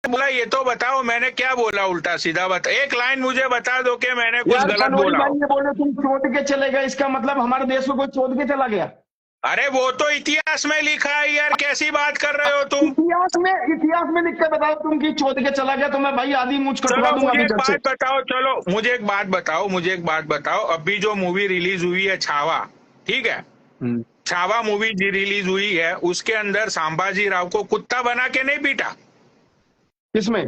बोला ये तो बताओ, मैंने क्या बोला उल्टा सीधा? बता, एक लाइन मुझे बता दो कि मैंने कुछ यार गलत पनोरी बोला भाई हो। ये बोले तुम चोद के चले गए, इसका मतलब हमारे देश को कोई चोद के चला गया? अरे वो तो इतिहास में लिखा है यार, कैसी बात कर रहे हो तुम? इतिहास में लिख के बताओ तुम कि चोद के चला गया, तो मैं भाई आधी मूंछ कटवा चलो दूंगा मुझे अभी एक जब से। बात बताओ, चलो मुझे एक बात बताओ, मुझे एक बात बताओ, अभी जो मूवी रिलीज हुई है छावा, ठीक है, छावा मूवी रिलीज हुई है, उसके अंदर संभाजी राव को कुत्ता बना के नहीं पीटा? किसमें?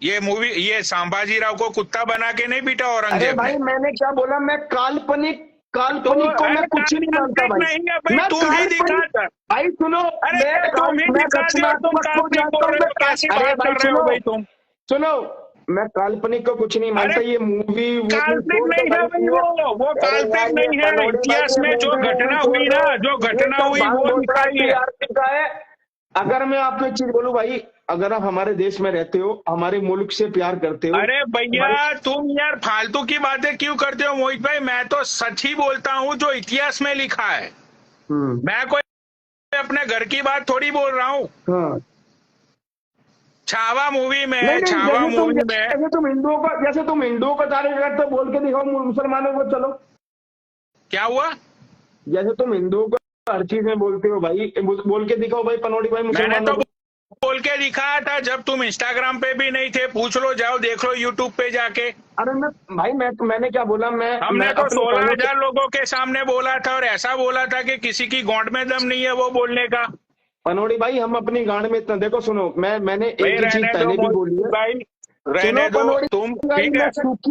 ये मूवी, ये संभाजी राव को कुत्ता बना के नहीं पीटा अरे औरंगजेब भाई ने? मैंने क्या बोला, मैं काल्पनिक तो काल्पनिक को मैं अरे कुछ नहीं मानता काल्पनिक भाई। नहीं है भाई, मैं तुम ही काल्पनिक, दिखाता। भाई सुनो, अरे तुम ही मैं दिखाते हो, तुम रचनात्मक को काल्पनिक जानता बोल हूँ रहे हो, कैसी अरे बात भाई कर रहे हो सुनो, भाई तुम? सुनो, मैं काल्पनिक को कुछ नहीं अरे मानता। ये मूवी वूवी काल्पनिक छोड़ दो नहीं है भाई भाई, ये। वो अरे यार काल्पनिक ये नहीं है, पनौड़ी भाई इतिहास ये में जो मूवी वूवी घटना छोड़ हुई दो, ना, जो ये घटना सब हुई भांग वो घोटाला दिखाई है। टीआरपी का है। अगर मैं आपको एक चीज बोलूं भाई, अगर आप हमारे देश में रहते हो, हमारे मुल्क से प्यार करते हो, अरे भैया हमारे तुम यार फालतू की बातें क्यों करते हो मोहित भाई? मैं तो सच ही बोलता हूँ जो इतिहास में लिखा है। मैं कोई अपने घर की बात थोड़ी बोल रहा हूँ। हाँ छावा मूवी नहीं में, नहीं, छावा मूवी में जैसे तुम हिंदुओं को तारीफ करते हो, बोल के दिखाओ मुसलमानों को। चलो, क्या हुआ? जैसे तुम हिंदुओं को हर चीज में बोलते हो भाई, बोल के दिखाओ भाई पनौड़ी भाई मैंने मुसलमानों तो को। बोल के दिखाया था जब तुम इंस्टाग्राम पे भी नहीं थे, पूछ लो, जाओ देख लो यूट्यूब पे जाके। अरे मैं भाई मैंने क्या बोला, मैं हमने तो अपनी कहने के 16,000 लोगों के सामने बोला था, और ऐसा बोला था कि किसी की गांड में दम नहीं है वो बोलने का। पनौड़ी भाई हम अपनी गांड में इतना देखो, सुनो, मैंने भाई एक ही चीज रहने दो पहले भी बोली मोहित है। भाई, सुनो रहने दो पनौड़ी तुम, भाई, ठीक है।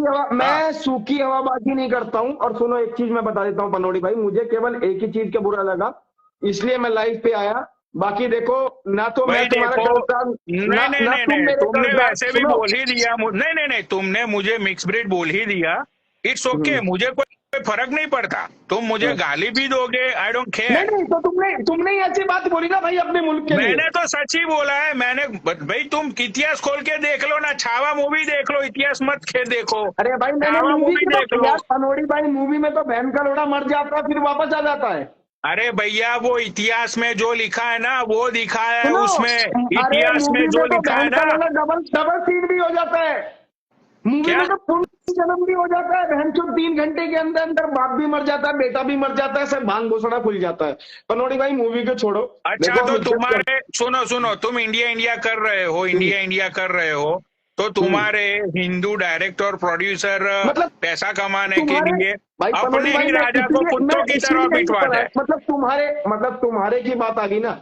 हाँ मैं सूखी हवाबाजी नहीं करता हूँ। और सुनो एक चीज मैं बता देता हूँ पनौड़ी भाई, मुझे केवल एक ही चीज का बुरा लगा, इसलिए मैं लाइव पे आया। बाकी देखो, ना तो मैं भाई तुम्हारा देखो, कर्जदार, नहीं नहीं ना नहीं तुम नहीं, मेरे तुमने कर्जदार। वैसे भी सुनो, बोल ही दिया नहीं नहीं नहीं, तुमने मुझे मिक्स ब्रीड बोल ही दिया। इट्स ओके, मुझे कोई फर्क नहीं पड़ता, तुम मुझे गाली भी दोगे, आई डोंट नहीं केयर। नहीं, तो तुमने ही अच्छी बात बोली ना भाई अपने मुल्क के लिए। मैंने तो सच ही बोला है, मैंने भाई तुम इतिहास खोल के देख लो ना, छावा मूवी देख लो, इतिहास मत देखो, अरे भाई मैंने छावा मूवी मूवी की देख तो लो। यार पनौड़ी भाई, मूवी में तो बहन का लोड़ा मर जाता है फिर वापस आ जाता है। अरे भैया वो इतिहास में जो लिखा है ना वो दिखाया है सुनो, उसमें, अरे इतिहास में मूवी जो में तो लिखा है बहन का ना। लोड़ा डबल डबल सीन भी हो जाता है। मूवी क्या? में तो पुनर्जन्म भी हो जाता है, बहन चो 3 घंटे के अंदर अंदर बाप भी मर जाता है, बेटा भी मर जाता है, सब भांग घोषणा खुल जाता है। पनौड़ी भाई मूवी को छोड़ो, अच्छा देखो हम तो इज्जत कर। तुम्हारे, सुनो सुनो, तुम इंडिया इंडिया कर रहे हो, इंडिया इंडिया कर रहे हो, तो तुम्हारे हिंदू डायरेक्टर और प्रोड्यूसर मतलब पैसा कमाने के तुम्हारे, लिए भाई पनौड़ी अपने भाई ही मैं राजा को कुत्तों की तरह इसलिए यही पिटवाते करा, हैं। मतलब तुम्हारे की बात आ गई ना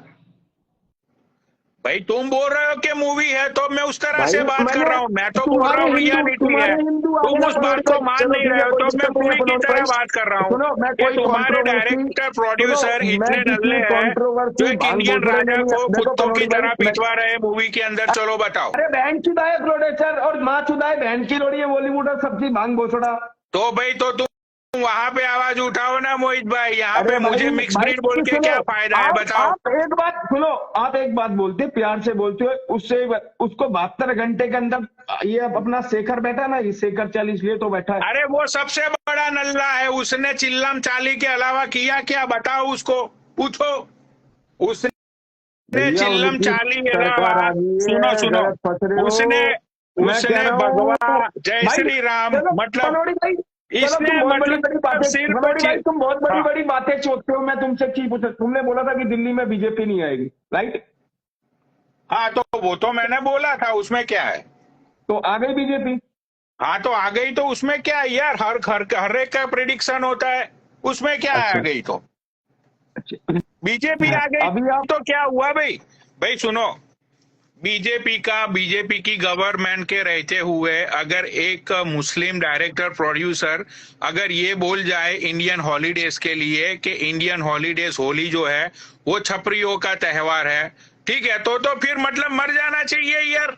भाई तुम बोल रहे हो कि मूवी है तो मैं उस तरह भाई। से बात कर मैंने रहा हूँ, मैं तो बोल रहा हूँ रियलिटी है। तुम्हारे हिंदू आ गए तुम ना उस पनौड़ी बात को भाई, मान चलो नहीं ठीक रहे है, हो, कोई तो मैं दिक्कत नहीं है मूवी की पनौड़ी भाई। तरह बात कर रहा हूँ सुनो मैं कि कोई तुम्हारे कंट्रोवर्सी, डायरेक्टर सुनो प्रोड्यूसर मैं इतने किसी नल्ले हैं जो कंट्रोवर्सी एक भांग इंडियन घोषणा राजा नहीं है। को देखो कुत्तों की पनौड़ी तरह भाई, पिटवा रहे हैं मूवी के अंदर, चलो बताओ। अरे बहन चुदा है प्रोड्यूसर, और माँ चुदा है बहन की लोड़ी है बॉलीवुड और सबकी भांग घोषणा। तो भाई तो तुम वहां पे आवाज उठाओ ना मोहित भाई, यहाँ अरे पे मुझे भाई मिक्स भाई ब्रीड बोल के सुनो, क्या फायदा है बताओ? आप एक बात सुनो, आप एक बात बोलते प्यार से बोलते हो, उससे उसको 72 घंटे के अंदर ये अपना शेखर बैठा ना, ये शेखर 40 लिए तो बैठा है। अरे वो सबसे बड़ा नल्ला है, उसने चिल्लम चाली के अलावा किया क्या बताओ, उसको पूछो। उसने भैया चिल्लम उनकी चाली के सरकार अलावा, आ गई सुनो है, सुनो, गलत फंस रहे उसने हो। मैं कह उसने रहा हूँ भगवा जय भाई, श्री राम चलो मतलब, पनौड़ी भाई, चलो तुम इसने बहुत बड़ी मतलब बड़ी बातें, सिर पे पनौड़ी भाई तुम बहुत बड़ी हाँ बड़ी बातें चोटते हो। मैं तुमसे चीज पूछा, तुमने बोला था कि दिल्ली में बीजेपी नहीं आएगी, राइट? हाँ, तो वो तो मैंने बोला था, उसमें क्या है? तो आ गई बीजेपी। हाँ तो आ गई तो उसमें क्या है यार, हर एक का प्रिडिक्शन होता है, उसमें क्या है, आ अच्छा गई तो अच्छा, बीजेपी आ गई अभी आप, तो क्या हुआ भाई? भाई सुनो, बीजेपी की गवर्नमेंट के रहते हुए अगर एक मुस्लिम डायरेक्टर प्रोड्यूसर अगर ये बोल जाए इंडियन हॉलीडेज के लिए कि इंडियन हॉलीडेज होली जो है वो छपरियों का त्योहार है, ठीक है, तो फिर मतलब मर जाना चाहिए यार।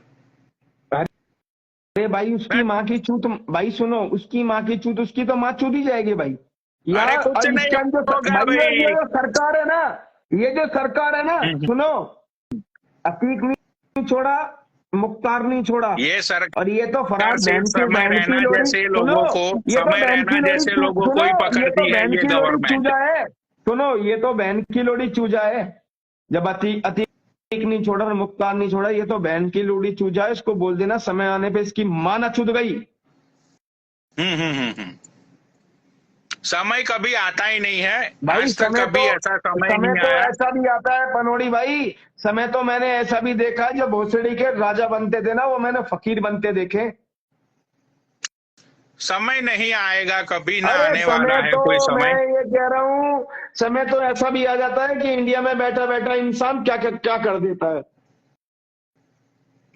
अरे भाई उसकी माँ की चूत, भाई सुनो, उसकी माँ की चूत, उसकी तो माँ चूत ही जाएगी भाई अरे यार। कुछ और इस नहीं टाइम जो होगा भाई भाई। ये जो सरकार है ना, ये जो सरकार है ना, हम्म। सुनो, अतीक नहीं छोड़ा, मुख्तार नहीं छोड़ा, ये और ये तो सरकार फरार सिर्फ समय बहन की रहना लोड़ी, जैसे सुनो, लोगों को, ये तो समय बहन रहना की लोड़ी जैसे लोगों को सुनो, ही ये तो पकड़ती है बहन ये की लोड़ी गवर्नमेंट। चूजा है। सुनो, ये तो बहन की लोड़ी चूजा है। जब अतीक नहीं छोड़ा और मुख्तार नहीं छोड़ा, ये तो बहन की लूड़ी चूजा है, इसको बोल देना समय आने पे इसकी मां न छूट गई। समय कभी आता ही नहीं है, भाई आज तक समय कभी ऐसा समय समय नहीं तो आया। ऐसा भी आता है पनोड़ी भाई, समय तो मैंने ऐसा भी देखा है, जो भोसड़ी के राजा बनते थे ना, वो मैंने फकीर बनते देखे। समय नहीं आएगा कभी, ना अरे आने वाला समय है तो कोई मैं समय। ये कह रहा हूँ, समय तो ऐसा भी आ जाता है कि इंडिया में बैठा बैठा इंसान क्या क्या क्या कर देता है।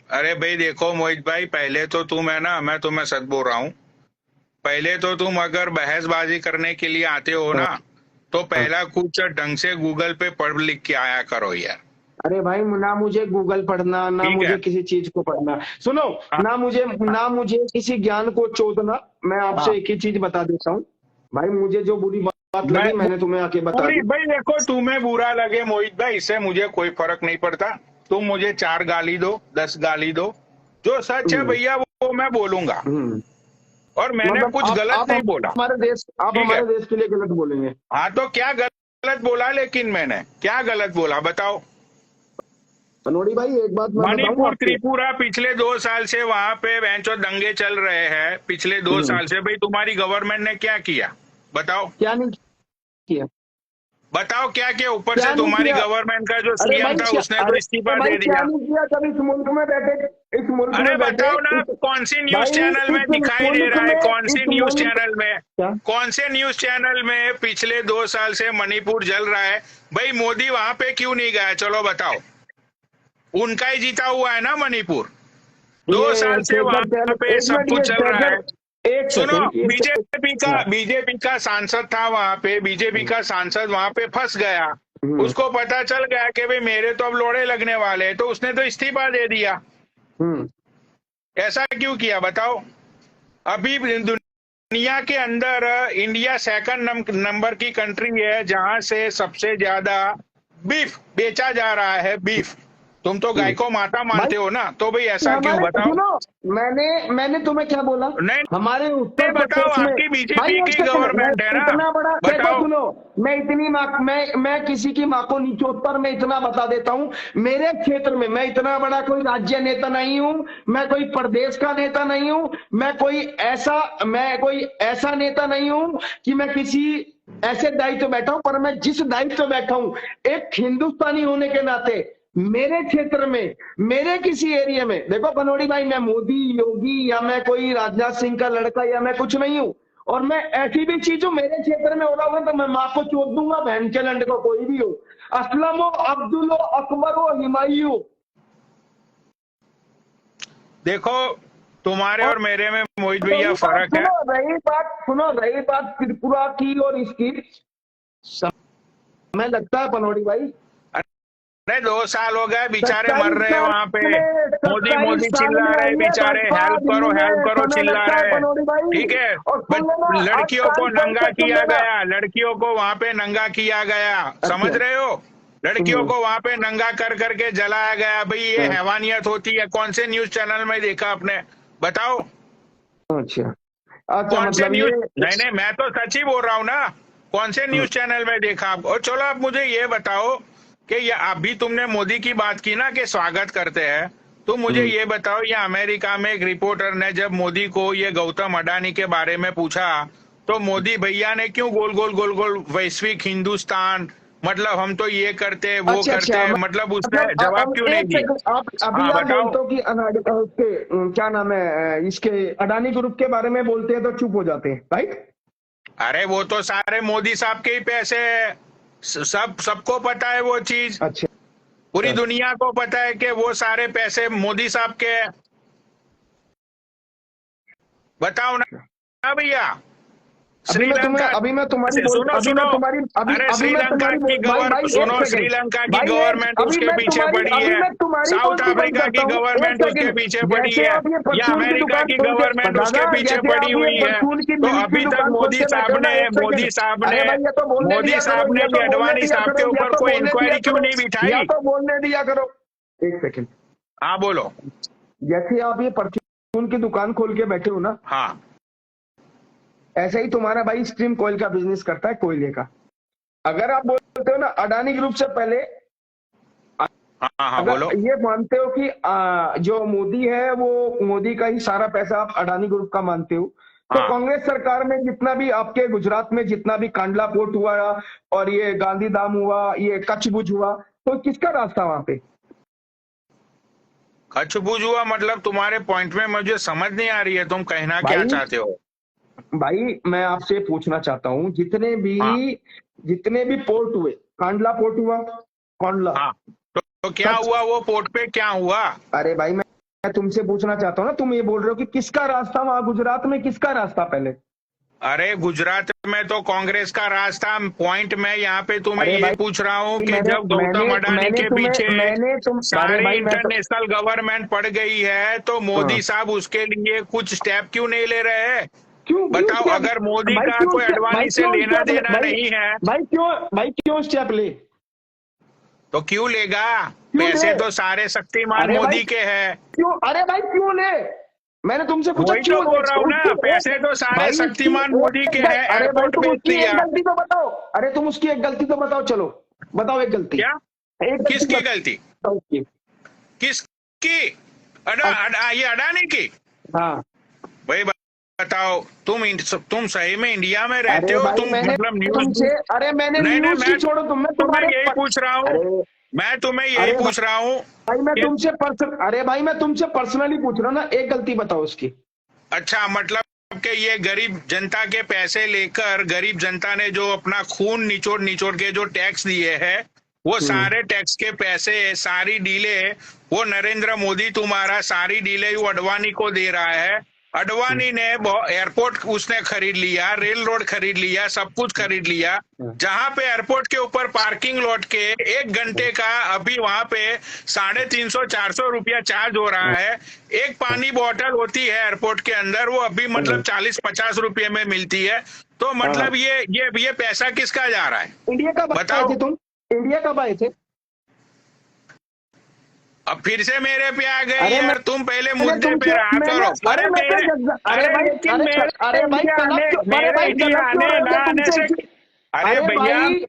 अरे भाई देखो मोहित भाई, पहले तो तुम है ना, मैं तुम्हें सच बोल रहा हूँ, पहले तो तुम अगर बहसबाजी करने के लिए आते हो ना, तो पहला कुछ ढंग से गूगल पे पढ़ लिख के आया करो यार। अरे भाई ना मुझे गूगल पढ़ना, ना ठीक है। मुझे किसी चीज को पढ़ना, सुनो, हाँ ना मुझे किसी ज्ञान को चोदना। मैं आपसे हाँ। एक ही चीज बता देता हूँ भाई, मुझे जो बुरी बात मैं लगी मैंने तुम्हें आके बता पूरी दी। भाई देखो, तुम्हें बुरा लगे मोहित भाई, इससे मुझे कोई फर्क नहीं पड़ता। तुम मुझे 4 गाली दो, 10 गाली दो, जो सच है हम्म भैया वो मैं बोलूंगा, हम्म और मैंने मतलब कुछ गलत नहीं बोला। आप ठीक है। हमारे देश के लिए गलत बोलेंगे। हाँ तो क्या गलत बोला, लेकिन मैंने क्या गलत बोला बताओ। मनोड़ी भाई एक बात मैं बताऊं मणिपुर आपको। त्रिपुरा पिछले 2 साल से वहां पे बेंचो दंगे चल रहे हैं, पिछले दो हम्म साल से भाई तुम्हारी गवर्नमेंट ने क्या किया बताओ। क्या नहीं किया? बताओ क्या किया, ऊपर क्या से नहीं तुम्हारी किया? गवर्नमेंट का जो अरे सीएम भाई था उसने तो अरे इस्तीफा भाई दे क्या दिया। नहीं किया? कब इस मुल्क में बैठे, इस मुल्क अरे में बैठे बताओ ना, इस, कौन सी न्यूज भाई चैनल में इस दिखाई दे मुल्क रहा है, में, कौन सी इस न्यूज मुल्क चैनल में, क्या? कौन से न्यूज चैनल में पिछले 2 साल से मणिपुर जल रहा है? भाई मोदी वहां पे क्यों नहीं गया, चलो बताओ। उनका ही जीता हुआ है ना मणिपुर, दो ये साल से ट्रैकर वहां चैनल, पे एक सब मिनट, ये कुछ चल रहा ट्रैकर, है। एक सुनो, सेकंड, ये हाँ, बीजेपी का सांसद था वहां पे, बीजेपी का सांसद वहां पे फंस गया। हम्म उसको पता चल गया कि भाई मेरे तो अब लोड़े लगने वाले हैं, तो उसने तो इस्तीफा दे दिया। हम्म ऐसा क्यों किया बताओ। अभी दुनिया के अंदर इंडिया सेकंड नंबर की कंट्री है जहां से सबसे ज्यादा बीफ बेचा जा रहा है, बीफ। तुम तो गाय हम्म। को माता भाई मानते हो ना, तो भाई ऐसा क्यों हमारे, बताओ। सुनो, मैंने मैंने तुम्हें क्या बोला? नहीं हमारे नहीं, उत्तर बताओ, प्रदेश में, आपकी भाई बीजेपी एक की सेकंड, मैं गवर्नमेंट है ना, इतना बड़ा, देखो बताओ। सुनो, मैं इतनी माँ, मैं किसी की माँ को नीचोत्तर में इतना बता देता हूँ, मेरे क्षेत्र में मैं इतना बड़ा कोई राज्य नेता नहीं हूँ, मैं कोई प्रदेश का नेता नहीं हूँ, मैं कोई ऐसा नेता नहीं हूँ कि मैं किसी ऐसे दायित्व बैठा हूं, पर मैं जिस दायित्व बैठा हूं, एक हिंदुस्तानी होने के नाते मेरे क्षेत्र में, मेरे किसी एरिया में, देखो बनोड़ी भाई, मैं मोदी योगी या मैं कोई राजनाथ सिंह का लड़का या मैं कुछ नहीं हूं, और मैं ऐसी भी चीज हूं, मेरे क्षेत्र में हो रहा होगा तो मैं मां को चोट दूंगा, बहन के लंड को, कोई भी हो, असलम हो, अब्दुल हो, अकबर हो, हिमायू हो। देखो, तुम्हारे और मेरे में मोहित भैया रही बात, फर्क है। सुनो, रही बात त्रिपुरा की और इसकी, समय लगता है पनोड़ी भाई। अरे 2 साल हो गए, बेचारे मर 27 रहे हैं साल वहां पे, में, मोदी 27 मोदी साल चिल्ला में रहे आई है बेचारे, भाजपा दिल्ली हेल्प में, करो समय चिल्ला लगता है रहे हैं। पनोड़ी भाई। ठीक है, और सुन लेना, आज लड़कियों को तारीख नंगा सुन किया लेना। गया, लड़कियों को वहां पे नंगा किया गया, समझ अच्छा। रहे हो। लड़कियों को वहां पे नंगा कर करके जलाया गया। भाई ये हैवानियत होती है, कौन से न्यूज चैनल में देखा आपने बताओ। अच्छा अच्छा, कौन से मतलब न्यूज, ये, नहीं नहीं, मैं तो सच ही बोल रहा हूँ ना, कौन से न्यूज चैनल में देखा आप। और चलो आप मुझे ये बताओ कि ये अभी तुमने मोदी की बात की ना कि स्वागत करते हैं, तो मुझे ये बताओ, ये अमेरिका में एक रिपोर्टर ने जब मोदी को ये गौतम अडानी के बारे में पूछा, तो मोदी भैया ने क्यों गोल गोल गोल गोल वैश्विक हिंदुस्तान, मतलब हम तो ये करते वो अच्छा करते, अच्छा, मतलब उसने मतलब जवाब क्यों नहीं एक दी। सेकंड, आप अभी हाँ आप बताओ। बोलते हो कि उसके क्या नाम है, इसके अडानी ग्रुप के बारे में बोलते हैं तो चुप हो जाते हैं, राइट? अरे वो तो सारे मोदी साहब के ही पैसे हैं, सबको पता है वो चीज, अच्छा, पूरी दुनिया को पता है कि वो सारे पैसे मोदी साहब के हैं। बताओ ना भैया। श्रीलंका, अभी मैं तुम्हारी सुनो सुनो, अरे अभी मैं श्रीलंका तुम्हारी की भाई भाई एक सुनो, सेकंड, श्रीलंका की भाई एक, गवर्नमेंट उसके पीछे पड़ी अभी है, मैं तुम्हारी साउथ कौन सी बंद अफ्रीका करता की हूँ, एक गवर्नमेंट उसके सेकंड। पीछे पड़ी जैसे है, आप ये या परचून की अमेरिका दुकान की खोल के, गवर्नमेंट दादा, उसके पीछे जैसे पड़ी आप ये हुई है। परचून की तो मिल्क की अभी तक दुकान खोल के बैठे हो ना, एक सेकंड, अरे भाई ये तो बोलने दिया करो, ये तो बोलने अडवाणी दिया साहब के करो, या ऊपर तो कोई बोलने दिया इंक्वायरी क्यों करो, नहीं या बिठाई। तो बोलने दिया करो। एक सेकंड, हाँ बोलो। जैसे आप ये परचून की दुकान खोल के बैठे हो ना, हाँ ऐसे ही तुम्हारा भाई स्ट्रीम कोयल का बिजनेस करता है, कोयले का। अगर आप बोलते हो ना अडानी ग्रुप से पहले हाँ हाँ अगर बोलो। ये मानते हो कि जो मोदी है वो मोदी का ही सारा पैसा आप अडानी ग्रुप का मानते हो, तो हाँ, कांग्रेस सरकार में जितना भी आपके गुजरात में जितना भी कांडला पोर्ट हुआ और ये गांधीधाम हुआ, ये कच्छ भुज हुआ, तो किसका रास्ता वहां पे? कच्छ भुज हुआ मतलब तुम्हारे पॉइंट में मुझे समझ नहीं आ रही है, तुम कहना क्या भाई चाहते हो? भाई मैं आपसे पूछना चाहता हूँ, हाँ जितने भी पोर्ट हुए, कांडला पोर्ट हुआ, कांडला, हाँ, तो क्या कच्छ, हुआ वो पोर्ट पे, क्या हुआ? अरे भाई मैं तुमसे पूछना चाहता हूँ ना, तुम ये बोल रहे हो कि किसका रास्ता वहां गुजरात में, किसका रास्ता पहले? अरे गुजरात में तो कांग्रेस का रास्ता। पॉइंट मैं यहाँ पे तुम्हें अरे ये भाई पूछ रहा हूँ कि मैंने जब मैंने गौतम अडानी मैंने के तुम्हें पीछे मैंने तुम अरे सारी भाई मैं तो, इंटरनेशनल गवर्नमेंट पड़ गई है, तो हाँ, मोदी साहब उसके लिए कुछ स्टेप क्यों नहीं ले रहे हैं? क्यों क्यों बताओ, स्टेप, अगर मोदी भाई का क्यों कोई स्टेप, भाई अडवाणी से क्यों लेना स्टेप ले, देना भाई नहीं है भाई क्यों स्टेप ले, तो क्यों लेगा? क्यों पैसे ले? तो सारे शक्तिमान अरे भाई मोदी के हैं। क्यों, अरे भाई क्यों ले? मैंने तुमसे पूछा वही तो क्यों ले? बोल रहा हूँ ना, पैसे तो सारे भाई उसकी शक्तिमान मोदी के हैं, अरे भाई एयरपोर्ट तुम बेच उसकी एक दिया। गलती तो बताओ, अरे तुम उसकी एक गलती तो बताओ, चलो बताओ एक गलती, क्या? एक गलती किसकी गलती? बताओ उसकी। किसकी? ये अडानी की? हाँ भाई बताओ, तुम सही में इंडिया में रहते अरे हो? भाई तुम मैंने मतलब न्यूज? तुमसे, अरे मैंने नहीं नहीं, न्यूज की छोड़ो, मैं तुम्हें तुम्हारे यही पूछ रहा हूँ, अरे मैं तुम्हें यही अरे पूछ रहा हूँ भाई मैं कि तुमसे अरे भाई मैं तुमसे पर्सनली पूछ रहा हूँ ना, एक गलती बताओ उसकी। अच्छा, मतलब कि ये गरीब जनता के पैसे लेकर गरीब जनता ने जो अपना खून निचोड़ निचोड़ के जो टैक्स दिए हैं, वो सारे टैक्स के पैसे, सारी डीलें वो नरेंद्र मोदी तुम्हारा सारी डीलें वो अडवाणी को दे रहा है। अडवाणी ने एयरपोर्ट उसने खरीद लिया, रेल रोड खरीद लिया, सब कुछ खरीद लिया। जहां पे एयरपोर्ट के ऊपर पार्किंग लॉट के 1 घंटे का अभी वहां पे 350-400 रुपया चार्ज हो रहा है। एक पानी बोतल होती है एयरपोर्ट के अंदर, वो अभी मतलब 40-50 रुपये में मिलती है। तो मतलब ये पैसा किसका जा रहा है? इंडिया कब आए बताओ। थे तुम? इंडिया कब आए थे? अब फिर से मेरे पे आ गए अरे यार, तुम पहले मैंने मुद्दे पे तुमसे रहा करो। अरे मैं तो अरे भाई लेकिन अरे भाई मेरे इंडिया आने ना आने से, अरे भैया मेरे,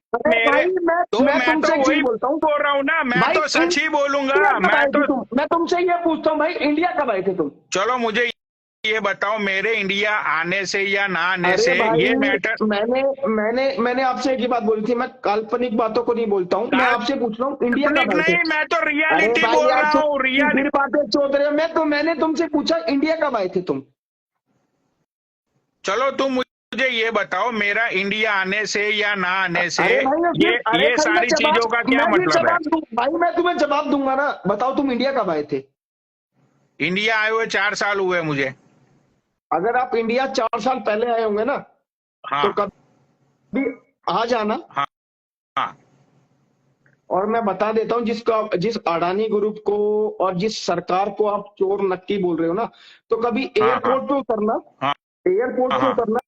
तो मैं तो तुमसे वही बोलता हूँ बोल रहा हूँ ना, मैं तो सच ही बोलूंगा। मैं तुमसे ये पूछता हूँ भाई, इंडिया कब आए थे तुम? चलो मुझे ये बताओ, मेरे इंडिया आने से या ना आने अरे से भाई ये मैटर? मैंने आपसे एक ही बात बोली थी, मैं काल्पनिक बातों को नहीं बोलता हूँ, मैं आपसे पूछ रहा हूँ इंडिया कब आए थे? नहीं, मैं तो अरे रियलिटी भाई बोल यार रहा हूँ, फिर बातें चोद रहे हो। मैंने तुमसे पूछा इंडिया कब आए थे तुम? चलो तुम मुझे ये बताओ, मेरा इंडिया आने से या ना आने से अरे भाई ये सारी चीजों का क्या मतलब है? भाई मैं तुम्हें जवाब दूंगा ना, बताओ तुम इंडिया कब आए थे? इंडिया आए हुए 4 साल हुए मुझे। अगर आप इंडिया 4 साल पहले आए होंगे ना, हाँ तो कभी आ जाना। हाँ हाँ। और मैं बता देता हूँ, जिस अडानी ग्रुप को और जिस सरकार को आप चोर नक्की बोल रहे हो ना, तो कभी एयरपोर्ट पे उतरना, हाँ एयरपोर्ट पे हाँ। उतरना,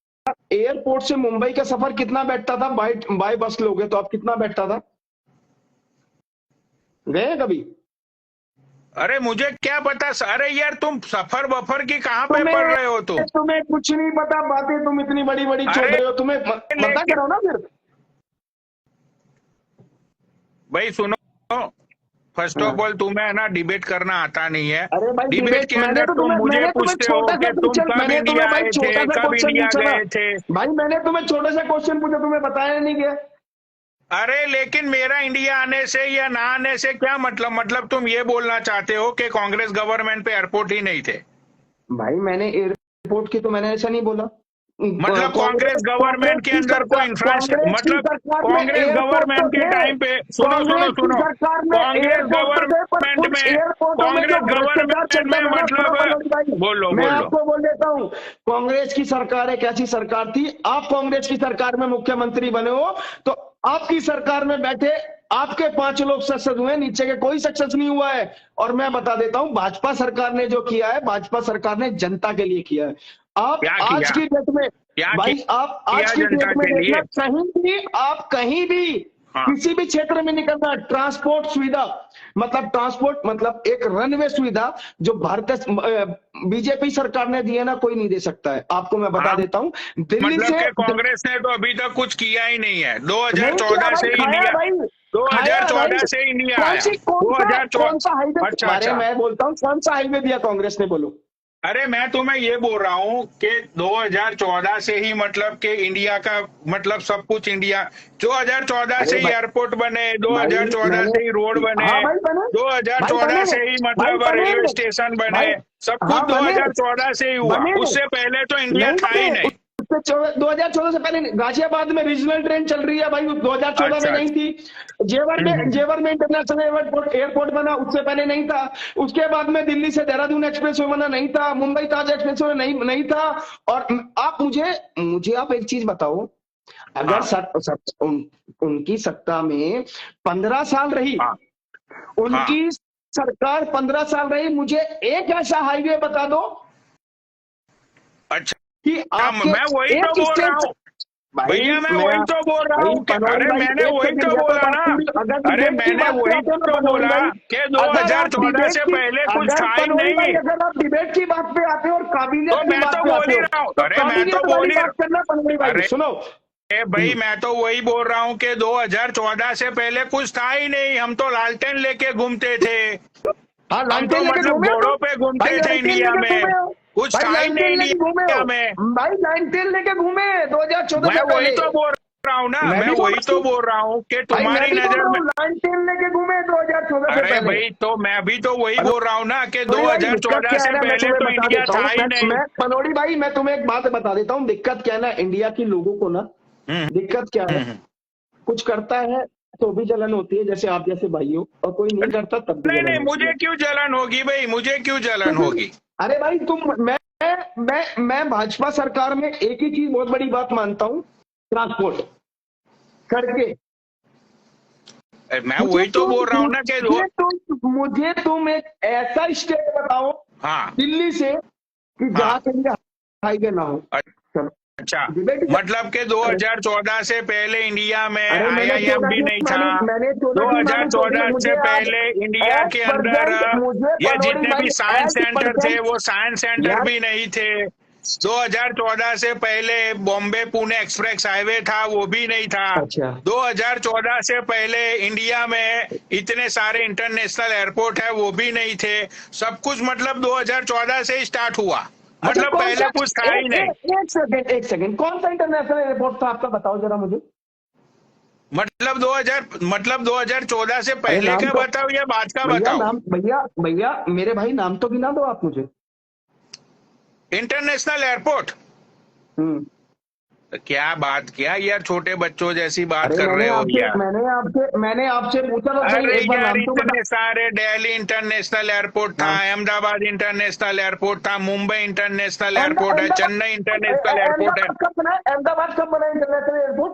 एयरपोर्ट से मुंबई का सफर कितना बैठता था? बाय बस लोगे तो आप कितना बैठता था? गए कभी? अरे मुझे क्या पता। अरे यार, तुम सफर बफर की कहाँ पे पढ़ रहे हो तुम? तुम्हें कुछ नहीं पता, बातें तुम इतनी बड़ी बड़ी छोड़ रहे हो, तुम्हें पता करो ना फिर। भाई सुनो, फर्स्ट ऑफ ऑल तुम्हें है ना डिबेट करना आता नहीं है। अरे भाई डिबेट के अंदर तुम मुझे पूछते हो कि तुम कब इंडिया आए थे, कब इंडिया गए थे। भाई मैंने तुम्हें छोटा सा क्वेश्चन पूछा, तुम्हें बताया नहीं गया। अरे लेकिन मेरा इंडिया आने से या ना आने से क्या मतलब तुम ये बोलना चाहते हो कि कांग्रेस गवर्नमेंट पे एयरपोर्ट ही नहीं थे? भाई मैंने एयरपोर्ट की तो मैंने ऐसा नहीं बोला। मतलब कांग्रेस गवर्नमेंट के अंदर कोई इंफ्रास्ट्रक्चर, मतलब कांग्रेस गवर्नमेंट के टाइम पे, सुनो कांग्रेस गवर्नमेंट में मतलब बोलो। मैं आपको बोल देता हूँ, कांग्रेस की सरकार एक ऐसी सरकार थी, आप कांग्रेस की सरकार में मुख्यमंत्री बने हो, तो आपकी सरकार में बैठे आपके 5 लोग सक्सेस हुए, नीचे के कोई सक्सेस नहीं हुआ है। और मैं बता देता हूं, भाजपा सरकार ने जो किया है, भाजपा सरकार ने जनता के लिए किया है। आप आज की डेट में भाई, आप आज की डेट में देखना, कहीं भी किसी भी क्षेत्र में निकलना, ट्रांसपोर्ट सुविधा, मतलब एक रनवे सुविधा जो भारतीय बीजेपी सरकार ने दी है ना, कोई नहीं दे सकता है। आपको मैं बता देता हूँ, दिल्ली से कांग्रेस ने तो अभी तक कुछ किया ही नहीं है। 2014 से इंडिया, खाया है भाई। 2014 से इंडिया कौन आया। सी कौन सा 2014। हाईवे? अच्छा अरे अच्छा। मैं बोलता हूँ कौन सा हाईवे दिया कांग्रेस ने, बोलो। अरे मैं तुम्हें ये बोल रहा हूँ कि 2014 से ही मतलब कि इंडिया का मतलब सब कुछ इंडिया, 2014 अरे से ही एयरपोर्ट बने, भाई 2014 मैंने, से ही रोड बने, हाँ भाई बने, भाई 2014 बने, से ही भाई मतलब बने, रेलवे स्टेशन बने, भाई सब कुछ हाँ बने, 2014 से ही हुआ। बने उससे पहले तो इंडिया नहीं था बने। ही नहीं। उससे 2014 से पहले गाजियाबाद में रीजनल ट्रेन चल रही है भाई, 2014 में अच्छा नहीं अच्छा। थी। जेवर में इंटरनेशनल एयरपोर्ट एयरपोर्ट बना, उससे पहले नहीं था। उसके बाद में दिल्ली से देहरादून एक्सप्रेस वे बना, नहीं था। मुंबई ताज एक्सप्रेस वे नहीं था। और आप मुझे मुझे आप एक चीज बताओ, अगर हाँ उनकी सत्ता में 15 साल रही, हाँ हाँ। उनकी सरकार 15 साल रही, मुझे एक ऐसा हाईवे बता दो कि अच्छा आपके मैं वही तो एक बोल रहा स्टेट। हूँ भाई भैया, मैं मैं वही तो बोल रहा भाई हूँ कि पनौड़ी अरे भाई मैंने एक वही सेकंड, तो या तो बोला बात ना। पूरी, अगर अरे डिबेट की मैंने बात पे वही आते हो ना तो पनौड़ी बोला भाई, कि अगर आप 2014 डिबेट से की, पहले कुछ अगर था ही पनौड़ी भाई नहीं। अगर आप डिबेट की बात पे आते हो और तो काबिलियत की मैं बात तो पे बोल आते ही हो, रहा हूँ, तो अरे मैं तो काबिलियत बोल वाली ही, बात करना पनौड़ी भाई, अरे सुनो। भाई मैं तो वही बोल रहा हूँ कि 2014 से पहले कुछ था ही नहीं। हम तो लालटेन लेके घूमते थे, हाँ हम तो लालटेन लेके मतलब घूमे हो तुम, घोड़ों पे भाई घूमते थे लालटेन इंडिया लेके में। घूमे हो, कुछ भाई था ही नहीं लालटेन लेके घूमे हो, इंडिया में। भाई लालटेन लेके घूमे 2014 मैं से वही पहले। तो बोल रहा हूँ ना, मैं मैं भी बोल वही रहा तो हूँ बोल रहा हूँ कि भाई, मैं तुम्हारी भी बोल नजर रहा में। हूँ लालटेन लेके घूमे 2014 से अरे पहले। भाई तो मैं भी तो वही बोल रहा हूँ ना कि पनौड़ी भाई दिक्कत 2014 क्या है से ना, मैं पहले तुम्हें तो बता इंडिया देता था हूँ, ही नहीं। मैं पनौड़ी भाई मैं तुम्हें एक बात बता देता हूँ, दिक्कत क्या है ना इंडिया की लोगों को ना, हम्म दिक्कत क्या है, हम्म। कुछ करता है तो भी जलन होती है, जैसे आप जैसे भाई हो, और कोई नहीं करता तब भी नहीं जलन नहीं, होती मुझे है। क्यों जलन होगी भाई, मुझे क्यों तो जलन फिर, होगी। अरे भाई मैं भाजपा सरकार में एक ही चीज बहुत बड़ी बात मानता हूँ, ट्रांसपोर्ट करके। मैं वही तो बोल रहा हूँ ना कि मुझे तुम एक ऐसा स्टेट बताओ हाँ दिल्ली से कि जहां हाँ। के लिए हाईवे ना हो। चलो अच्छा, डिबेट मतलब कि 2014 से पहले इंडिया में अरे मैंने आईआईएम 14 भी की नहीं था। मानी, मैंने 14 की मानी, 2014 मुझे से आज पहले इंडिया एज के अंदर परसेंट, मुझे ये पनौड़ी जितने भी भाई साइंस एज सेंटर थे परसेंट वो साइंस सेंटर यार। भी नहीं थे। 2014 से पहले बॉम्बे पुणे एक्सप्रेस हाईवे था, वो भी नहीं था। अच्छा 2014 से पहले इंडिया में इतने सारे इंटरनेशनल एयरपोर्ट है, वो भी नहीं थे। सब कुछ मतलब 2014 से ही स्टार्ट हुआ, अच्छा, मतलब कौन सा, पहले कुछ था ही नहीं। एक सेकंड, कौन सा इंटरनेशनल एयरपोर्ट था आपका, बताओ जरा मुझे। मतलब 2014 से अरे पहले नाम का तो, बताओ या बाद का भैया बताओ। नाम, भैया भैया मेरे भाई नाम तो गिना दो आप मुझे। इंटरनेशनल एयरपोर्ट, हम्म। क्या बात किया यार, छोटे बच्चों जैसी बात अरे कर रहे हो यार। मैंने आपसे पूछा तो सही, अरे एक बार यार नाम तो बता। इतने सारे, दिल्ली इंटरनेशनल एयरपोर्ट था, हाँ अहमदाबाद इंटरनेशनल एयरपोर्ट था, मुंबई इंटरनेशनल एयरपोर्ट है, अहमदाबाद, चेन्नई इंटरनेशनल एयरपोर्ट है। अहमदाबाद कब बना इंटरनेशनल एयरपोर्ट?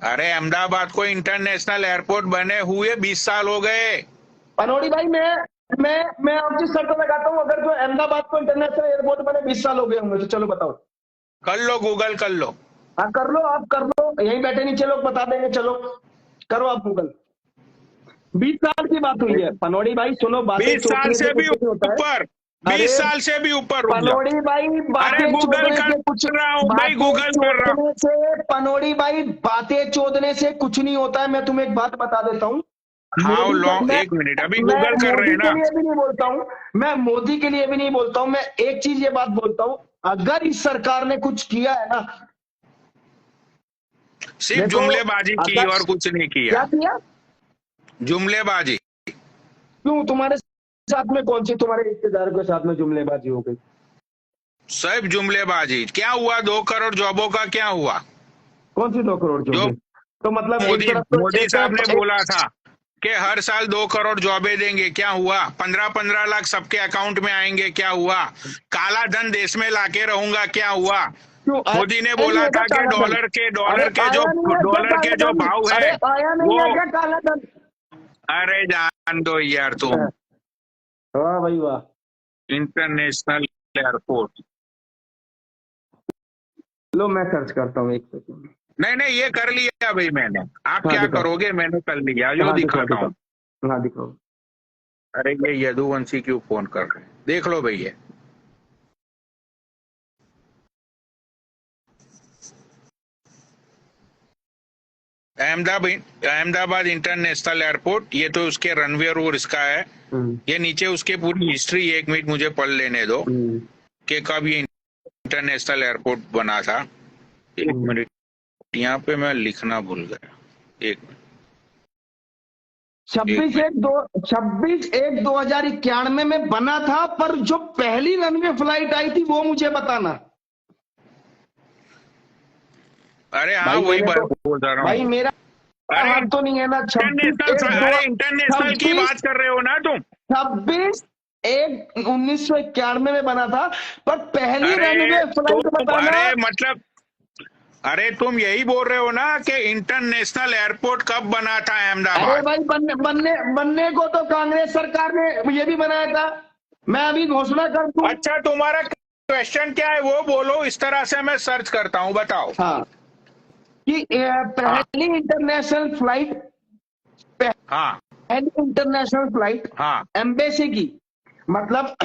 अरे अहमदाबाद को इंटरनेशनल एयरपोर्ट बने हुए 20 साल हो गए। पनौड़ी भाई मैं आपकी शर्त लगाता हूँ, अगर जो अहमदाबाद को इंटरनेशनल एयरपोर्ट बने 20 साल हो गए होंगे, तो चलो बताओ। कर लो, गूगल कर लो। हाँ कर लो, आप कर लो, यहीं बैठे नीचे लोग बता देंगे, चलो करो आप गूगल। 20 साल की बात हुई है पनौड़ी भाई, सुनो, बातें 20 साल चौंकने से से भी कुछ नहीं होता है। ऊपर, अरे 20 साल से भी ऊपर, रुक जाओ। पनौड़ी भाई अरे बातें गूगल चोदने कर से कुछ, रहा हूँ भाई, बातें गूगल कर रहा हूँ। चोदने से, पनौड़ी भाई बातें चोदने से कुछ नहीं होता है। मैं तुम्हें एक बात बता देता हूँ, हाउ मोदी का, लॉन्ग, एक मिनट, अभी मैं गूगल कर रहे मोदी हैं के ना। लिए भी नहीं बोलता हूँ, मैं मोदी के लिए भी नहीं बोलता हूँ, मैं एक चीज ये बात बोलता हूँ, अगर इस सरकार ने कुछ किया है ना, सिर्फ देखो, जुमलेबाजी की अगर और कुछ नहीं क्या किया। किया, जुमलेबाजी। क्यों तुम्हारे साथ में, कौन सी तुम्हारे रिश्तेदार के साथ में जुमलेबाजी हो गई? सिर्फ जुमलेबाजी। क्या हुआ, 2 करोड़ जॉबों का क्या हुआ? कौन सी 2 करोड़ जो जो गई? तो मतलब एक मोदी तरफ तो, मोदी एक साहब ने तरफ बोला था कि हर साल 2 करोड़ जॉबें देंगे, क्या हुआ? 15-15 लाख सबके अकाउंट में आएंगे, क्या हुआ? काला धन देश में लाके रहूंगा, क्या हुआ? क्यों मोदी ने आया नहीं बोला है क्या था कि काला धन? अरे आया नहीं है क्या डॉलर के काला जो धन? भाव अरे है आया नहीं वो, है क्या काला धन? अरे जान दो यार तुम। वाह भाई वाह। इंटरनेशनल एयरपोर्ट, लो मैं सर्च करता हूँ, एक सेकंड। नहीं नहीं, ये कर लिया भाई मैंने। आप हाँ क्या दिखाओ, करोगे, मैंने कर लिया, जो हाँ दिखाओ दिखाता हूँ। दिखाओ, हाँ दिखाओ। अरे ये यदुवंशी क्यों फोन कर रहे हैं, देख लो भैया। अहमदाबाद इंटरनेशनल एयरपोर्ट, ये तो उसके रनवे और इसका है। ये नीचे उसके पूरी हिस्ट्री, 1 मिनट मुझे पढ़ लेने दो कि कब ये इंटरनेशनल एयरपोर्ट बना था। 1 मिनट, यहाँ पे मैं लिखना भूल गया। 1 मिनट। 26/1/2091 में बना था, पर जो पहली रनवे फ्लाइट आई थी वो मुझे बताना। अरे हाँ, वही बात बोल रहा हूँ भाई, मेरा हाथ तो नहीं है ना। इंटरनेशनल की बात कर रहे हो ना तुम। 26/1/1991 में बना था, पर पहली रनवे फ्लाइट बताना। अरे मतलब, अरे तुम यही बोल रहे हो ना कि इंटरनेशनल एयरपोर्ट कब बना था अहमदाबाद। अरे भाई, बनने को तो कांग्रेस सरकार ने ये भी बनाया था। मैं अभी घोषणा कर दूं। अच्छा, तुम्हारा क्वेश्चन क्या है वो बोलो, इस तरह से मैं सर्च करता हूँ, बताओ। हाँ, कि पहली इंटरनेशनल फ्लाइट, हाँ, पहली इंटरनेशनल फ्लाइट हाँ, एम्बेसी की, मतलब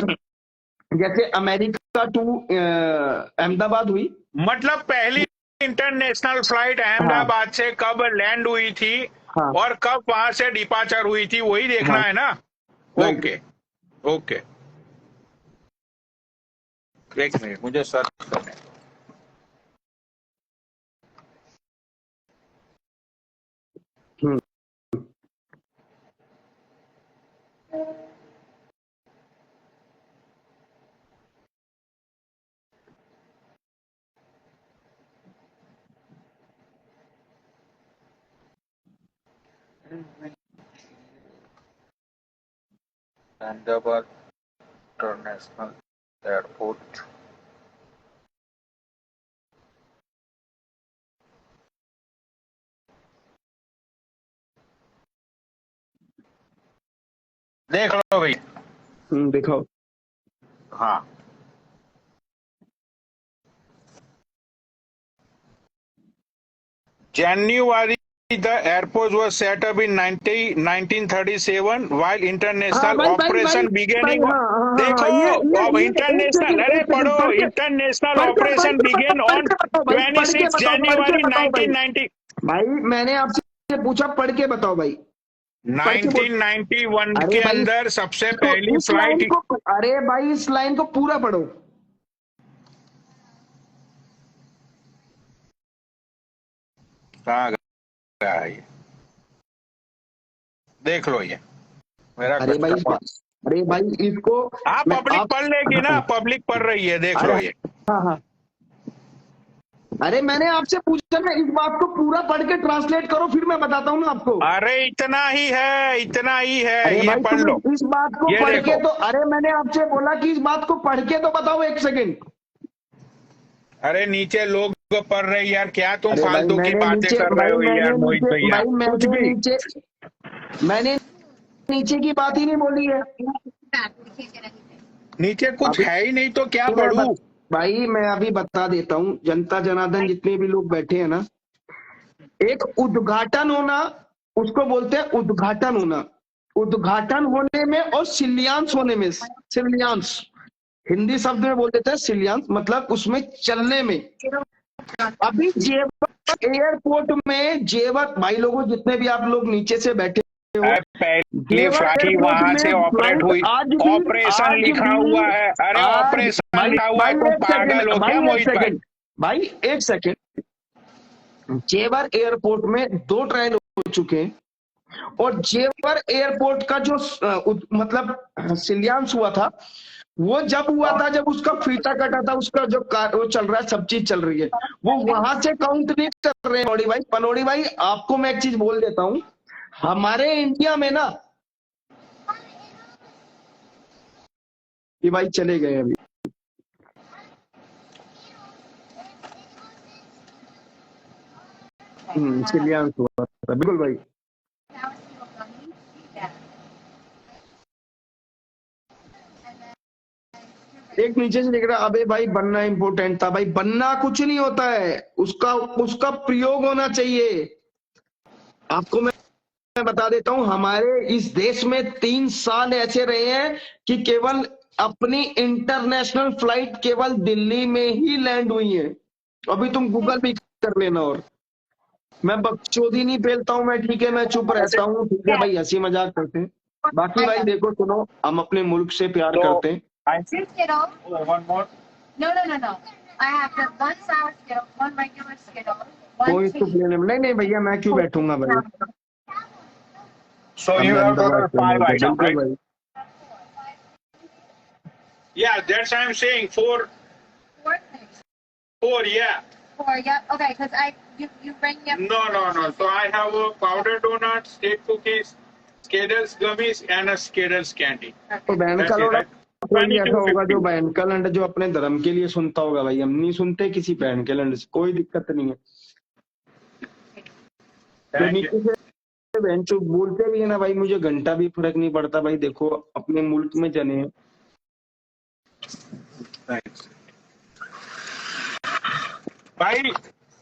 जैसे अमेरिका टू अहमदाबाद हुई, मतलब पहली इंटरनेशनल फ्लाइट अहमदाबाद से कब लैंड हुई थी और कब वहां से डिपार्चर हुई थी, वही देखना है ना। ओके ओके, 1 मिनट मुझे सर्च करने। अहमदाबाद इंटरनेशनल एयरपोर्ट, देख लो भाई। देखो। हाँ, January the airport was set up in 1937 while international operation began in। देखो, अब इंटरनेशनल, अरे पढ़ो, इंटरनेशनल ऑपरेशन बिगेन ऑन 26 जनवरी 1990। भाई, मैंने आपसे पूछा, पढ़ के बताओ भाई। 1991 के अंदर सबसे पहली फ्लाइट। अरे भाई, इस लाइन को पूरा पढ़ो। कहाँ गया है ये, देख लो ये मेरा। अरे भाई इसको आप पब्लिक पढ़ लेगी ना, पब्लिक पढ़ रही है, देख लो ये। हाँ। अरे मैंने आपसे पूछा ना, इस बात को पूरा पढ़ के ट्रांसलेट करो, फिर मैं बताता हूँ ना आपको। अरे इतना ही है, इतना ही है, ये पढ़ लो। इस बात को पढ़ के तो, अरे मैंने आपसे बोला कि इस बात को पढ़ के तो बताओ, 1 सेकंड। अरे नीचे लोग पढ़ रहे यार, क्या तुम फालतू की बातें कर रहे हो यार मोहित भैया। कुछ भी मैंने नीचे की बात ही नहीं बोली है। नीचे कुछ है ही नहीं तो क्या पढ़ूं? भाई मैं अभी बता देता हूँ, जनता जनार्दन जितने भी लोग बैठे हैं ना, एक उद्घाटन होना, उसको बोलते हैं उद्घाटन होना। उद्घाटन होने में और शिलान्यास होने में, शिलान्यास हिंदी शब्द में बोल देते हैं, शिलान्यास मतलब उसमें चलने में। अभी जेवर एयरपोर्ट में, जेवर भाई लोगों जितने भी आप लोग नीचे से बैठे हो, पहली फ्लाइट वहां से ऑपरेट हुई, ऑपरेशन लिखा हुआ है। अरे ऑपरेशन लिखा हुआ है, तुम पागल हो क्या मोहित भाई? भाई 1 सेकंड, जेवर एयरपोर्ट में 2 ट्रायल हो चुके हैं, और जेवर एयरपोर्ट का जो मतलब शिलान्यास हुआ था, वो जब हुआ था जब उसका फीता कटा था, उसका जो वो चल रहा है, सब चीज चल रही है, वो वहां से काउंट नहीं कर रहे हैं। पनौड़ी भाई आपको मैं एक चीज बोल देता हूं, हमारे इंडिया में ना, ये भाई चले गए अभी। शिलान्यास हुआ था, बिल्कुल भाई। एक नीचे से देख रहा, अबे भाई बनना इंपॉर्टेंट था। भाई बनना कुछ नहीं होता है, उसका प्रयोग होना चाहिए। आपको मैं बता देता हूं, हमारे इस देश में 3 साल ऐसे रहे हैं कि केवल अपनी इंटरनेशनल फ्लाइट केवल दिल्ली में ही लैंड हुई है। अभी तुम गूगल भी कर लेना। और मैं बकचोदी नहीं पेलता हूँ मैं, ठीक है, मैं चुप रहता हूँ, ठीक है भाई, हंसी मजाक करते हैं। बाकी भाई देखो सुनो, हम अपने मुल्क से प्यार तो करते हैं। One more No. I have the one sour Skittle, one regular Skittle, one कोई तो tea. प्लेन नहीं नहीं भैया, मैं क्यों बैठूंगा भाई, so you have Ahmedabad total से 5 मिलके, आइटम बिल्कुल राइट भाई। या that's I am saying 4 Four things. 4 या Four, yep. Okay, because you bring me up. no so I have a powdered donut state cookies Skittles gummies and a Skittles candy तो बहन का that's it लोड़ा right कोई ऐसा होगा जो 2250 बहन का लंड जो अपने धर्म के लिए सुनता होगा भाई, हम नहीं सुनते किसी बहन के लंड से, कोई दिक्कत नहीं है। जो थैंक यू नीचे से बहन चो बोलते भी है ना भाई, मुझे घंटा भी फर्क नहीं पड़ता भाई, देखो अपने मुल्क में जने हैं। थैंक्स भाई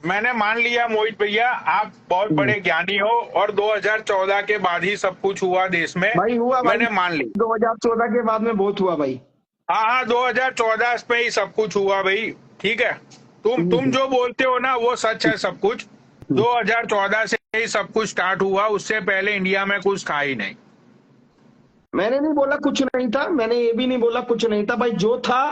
मैंने मान लिया मोहित भैया आप बहुत बड़े ज्ञानी हो और 2014 के बाद ही सब कुछ हुआ देश में भाई हुआ भाई, मैंने मान ली 2014 के बाद में बहुत हुआ भाई। हाँ 2014 पे ही सब कुछ हुआ भाई ठीक है तुम जो बोलते हो ना वो सच है सब कुछ 2014 से ही सब कुछ स्टार्ट हुआ उससे पहले इंडिया में कुछ था ही नहीं मैंने नहीं बोला कुछ नहीं था, मैंने ये भी नहीं बोला कुछ नहीं था भाई, जो था।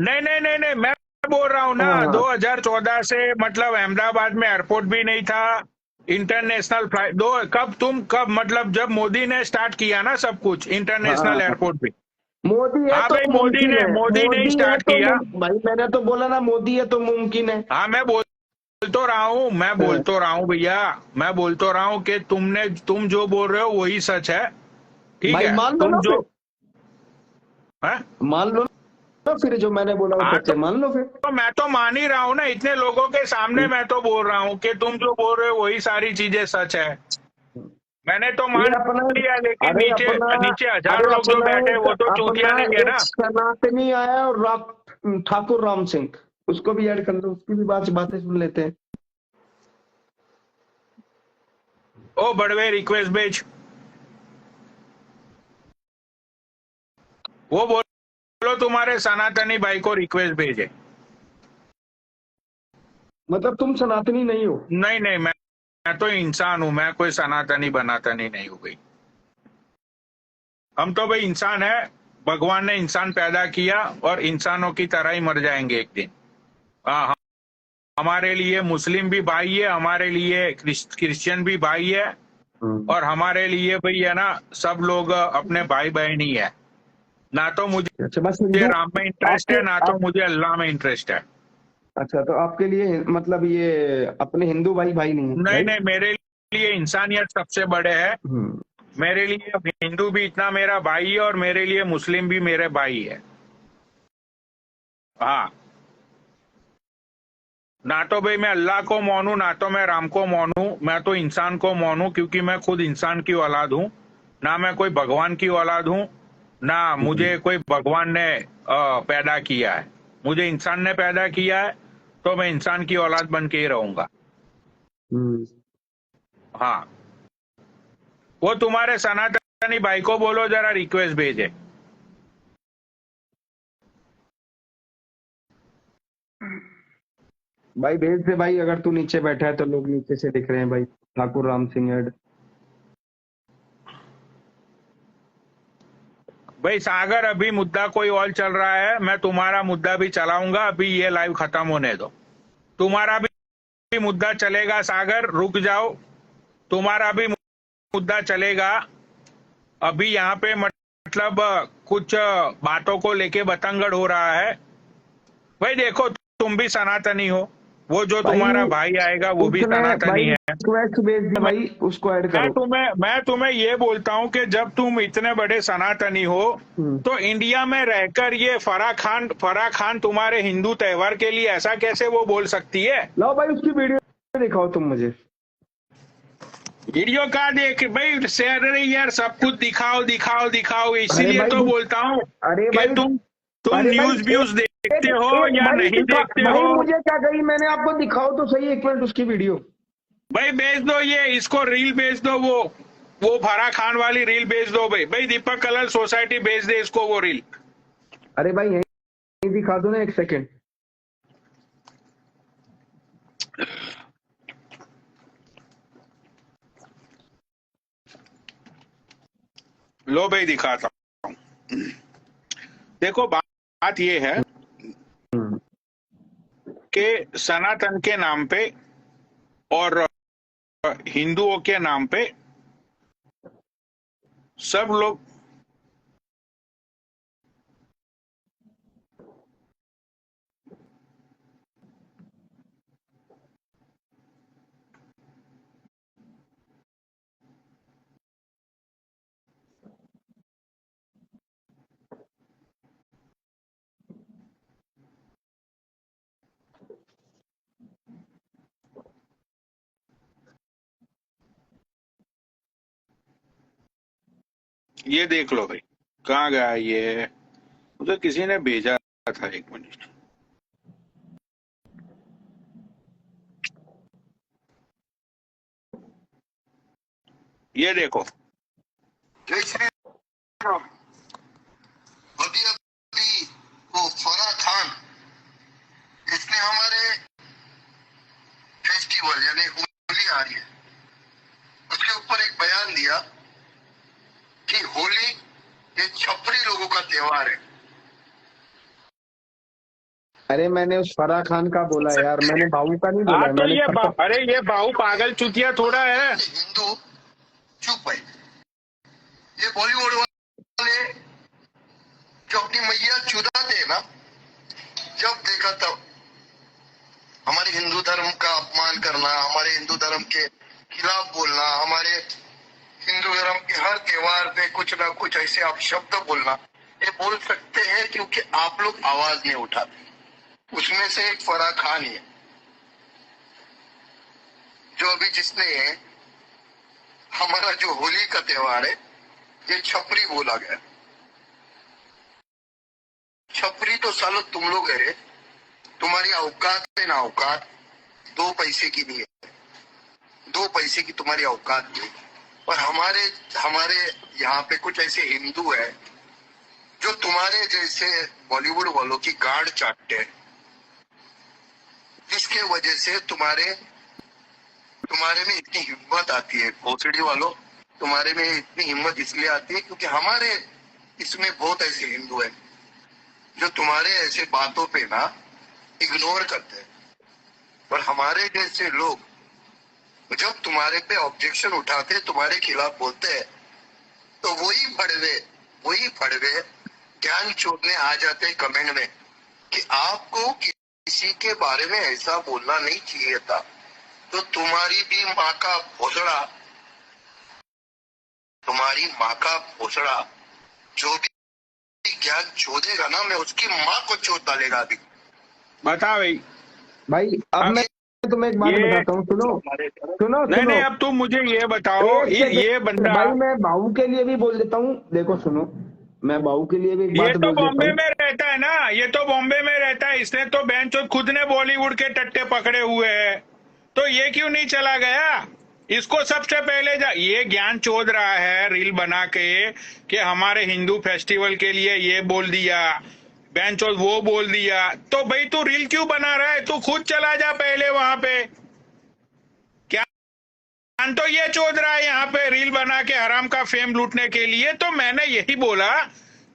नहीं मैं बोल रहा हूँ ना हाँ। 2014 से मतलब अहमदाबाद में एयरपोर्ट भी नहीं था इंटरनेशनल फ्लाइट कब मतलब जब मोदी ने स्टार्ट किया ना सब कुछ इंटरनेशनल हाँ। एयरपोर्ट भी मोदी है हाँ तो भाई मुमकिन है, मोदी ने है स्टार्ट तो किया भाई मैंने तो बोला ना, मोदी है तो मुमकिन है। हाँ मैं बोल तो रहा हूँ भैया मैं बोल तो रहा हूँ कि तुम जो बोल रहे हो वही सच है ठीक भाई है मान लो तुम ना जो फिर, है मान लो ना फिर, जो मैंने बोला वो हाँ सच है, मान लो फिर। तो मैं तो मान ही रहा हूँ ना इतने लोगों के सामने मैं तो बोल रहा हूँ कि तुम जो बोल रहे हो वही सारी चीजें सच है मैंने तो ये मान अपना, लिया लेकिन अरे नीचे अपना, नीचे हजार अरे लोग जो अपना बैठे एक, वो तो चूतिया अपना नहीं है एक ना सनातनी आया है और ठाकुर राम सिंह, उसको भी ऐड कर लो, उसकी भी बातें सुन लेते हैं। ओ बड़वे रिक्वेस्ट भेज वो बोलो तुम्हारे सनातनी भाई को रिक्वेस्ट भेजे मतलब तुम सनातनी नहीं हो? नहीं मैं तो इंसान हूं मैं कोई सनातनी बनातनी नहीं हो गई हम तो भाई इंसान है भगवान ने इंसान पैदा किया और इंसानों की तरह ही मर जाएंगे एक दिन हाँ हमारे लिए मुस्लिम भी भाई है हमारे लिए क्रिश्चियन भी भाई है और हमारे लिए भाई है ना सब लोग अपने भाई बहन ही है ना तो अच्छा बस मुझे हिंदू राम में इंटरेस्ट आपके है ना तो मुझे अल्लाह में इंटरेस्ट है अच्छा, तो आपके लिए मतलब ये अपने हिंदू भाई भाई नहीं है, राइट? नहीं मेरे लिए इंसानियत सबसे बड़े है मेरे लिए हिंदू भी इतना मेरा भाई है और मेरे लिए मुस्लिम भी मेरे भाई है हाँ ना तो भाई मैं अल्लाह को मानूं ना तो मैं राम को मानूं मैं तो इंसान को मानूं क्योंकि मैं खुद इंसान की औलाद हूं ना मैं कोई भगवान की औलाद हूं ना मुझे कोई भगवान ने पैदा किया है मुझे इंसान ने पैदा किया है तो मैं इंसान की औलाद बन के ही रहूंगा हाँ वो तुम्हारे सनातनी भाई को बोलो जरा रिक्वेस्ट भेजे भाई भेज दे भाई, अगर तू नीचे बैठा है तो लोग नीचे से दिख रहे हैं भाई, ठाकुर राम सिंह ऐड। भाई सागर अभी मुद्दा कोई और चल रहा है मैं तुम्हारा मुद्दा भी चलाऊंगा अभी ये लाइव खत्म होने दो तुम्हारा भी मुद्दा चलेगा सागर रुक जाओ तुम्हारा भी मुद्दा चलेगा अभी यहाँ पे मतलब कुछ बातों को लेके बतंगड़ हो रहा है भाई देखो तुम भी सनातनी हो वो जो तुम्हारा भाई आएगा वो भी सनातनी है रिक्वेस्ट भेज दे भाई, उसको ऐड करो। मैं तुम्हें ये बोलता हूँ कि जब तुम इतने बड़े सनातनी हो तो इंडिया में रहकर ये फराह खान तुम्हारे हिंदू त्योहार के लिए ऐसा कैसे वो बोल सकती है लो भाई उसकी वीडियो दिखाओ तुम मुझे। वीडियो का देख भाई शेयर यार सब कुछ दिखाओ इसीलिए तो बोलता हूँ अरे कि भाई तुम न्यूज व्यूज देखते हो या नहीं देखते भाई हो मुझे क्या कही मैंने, आपको दिखाओ तो सही एक मिनट उसकी वीडियो। भाई भेज दो ये इसको रील भेज दो वो फराह खान वाली रील भेज दो भाई दीपक कलर सोसाइटी भेज दे इसको वो रील अरे भाई यही दिखा दो ना, एक सेकेंड। लो भाई दिखाता हूँ। देखो बात ये है कि सनातन के नाम पे और हिंदुओं के नाम पे सब लोग ये देख लो भाई, कहाँ गया ये? मुझे किसी ने भेजा था, 1 मिनट। ये देखो, जय श्री राम। अभी अभी वो फराह खान, इसने हमारे फेस्टिवल यानी होली आ रही है, उसके ऊपर एक बयान दिया कि होली ये छपरी लोगों का त्योहार है। अरे मैंने उस फराह खान का बोला यार, मैंने बाबू का नहीं बोला। तो मैंने ये अरे ये बाहू पागल चुतिया थोड़ा है। हिंदू चुप है। ये बॉलीवुड वाले जो अपनी मैया चुदाते हैं ना, जब देखा तब हमारे हिंदू धर्म का अपमान करना, हमारे हिंदू धर्म के खिलाफ बोलना, हमारे हिंदू धर्म के हर त्योहार पे कुछ ना कुछ ऐसे आप शब्द बोलना, ये बोल सकते हैं क्योंकि आप लोग आवाज नहीं उठाते। उसमें से एक फराह खान है जो अभी जिसने हमारा जो होली का त्योहार है ये छपरी बोला गया। छपरी तो सालो तुम लोग है, तुम्हारी औकात है ना, औकात 2 पैसे की नहीं है, 2 पैसे की तुम्हारी औकात नहीं। और हमारे यहाँ पे कुछ ऐसे हिंदू है जो तुम्हारे जैसे बॉलीवुड वालों की गांड चाटते हैं, जिसके वजह से तुम्हारे में इतनी हिम्मत आती है। भोसड़ी वालों, तुम्हारे में इतनी हिम्मत इसलिए आती है क्योंकि हमारे इसमें बहुत ऐसे हिंदू है जो तुम्हारे ऐसे बातों पे ना इग्नोर करते हैं। और हमारे जैसे लोग जब तुम्हारे पे ऑब्जेक्शन उठाते, तुम्हारे खिलाफ बोलते हैं, तो वही फड़वे ज्ञान छोड़ने आ जाते कमेंट में कि आपको किसी के बारे में ऐसा बोलना नहीं चाहिए था। तो तुम्हारी भी माँ का भोसड़ा, तुम्हारी माँ का भोसड़ा जो भी ज्ञान छोड़ेगा ना, मैं उसकी माँ को चोट डालेगा अभी। बता भाई। भाई अब मैं तुम्हें एक बात बताता हूँ, सुनो। नहीं, अब तुम मुझे ये बताओ, ये बंदा, भाई मैं बाबू के लिए भी बोल देता हूँ। देखो सुनो, मैं बाबू के लिए भी एक बात ये तो बोल देता बॉम्बे हूँ। में रहता है ना, ये तो बॉम्बे में रहता है। इसने तो बेंचोद खुद ने बॉलीवुड के टट्टे पकड़े हुए हैं, तो ये क्यों नहीं चला गया? इसको सबसे पहले ये ज्ञान चोद रहा है रील बना के कि हमारे हिंदू फेस्टिवल के लिए ये बोल दिया, बेंचोद वो बोल दिया। तो भाई तू रील क्यों बना रहा है? तू खुद चला जा पहले वहां पे। क्या तो ये चोद रहा है यहाँ पे रील बना के हराम का फेम लूटने के लिए। तो मैंने यही बोला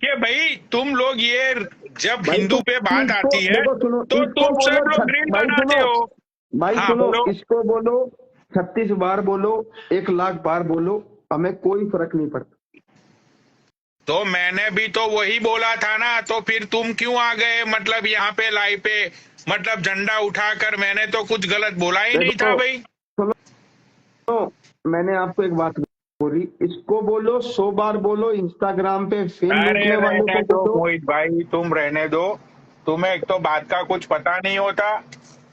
कि भाई तुम लोग ये जब हिंदू पे बात आती है तो तुम सब लोग रील बनाते हो। भाई हाँ सुनो, बोलो। इसको बोलो 36 बार बोलो, 1 लाख बार बोलो, हमें कोई फर्क नहीं पड़ता। तो मैंने भी तो वही बोला था ना, तो फिर तुम क्यों आ गए मतलब यहाँ पे लाइव पे, मतलब झंडा उठाकर? मैंने तो कुछ गलत बोला ही नहीं था भाई। तो मैंने आपको एक बात बोली, इसको बोलो 100 बार बोलो, इंस्टाग्राम पे फेम लूटने वालों रहने को दो बोलो। मोहित भाई, तुम रहने दो। तुम्हें एक तो बात का कुछ पता नहीं होता,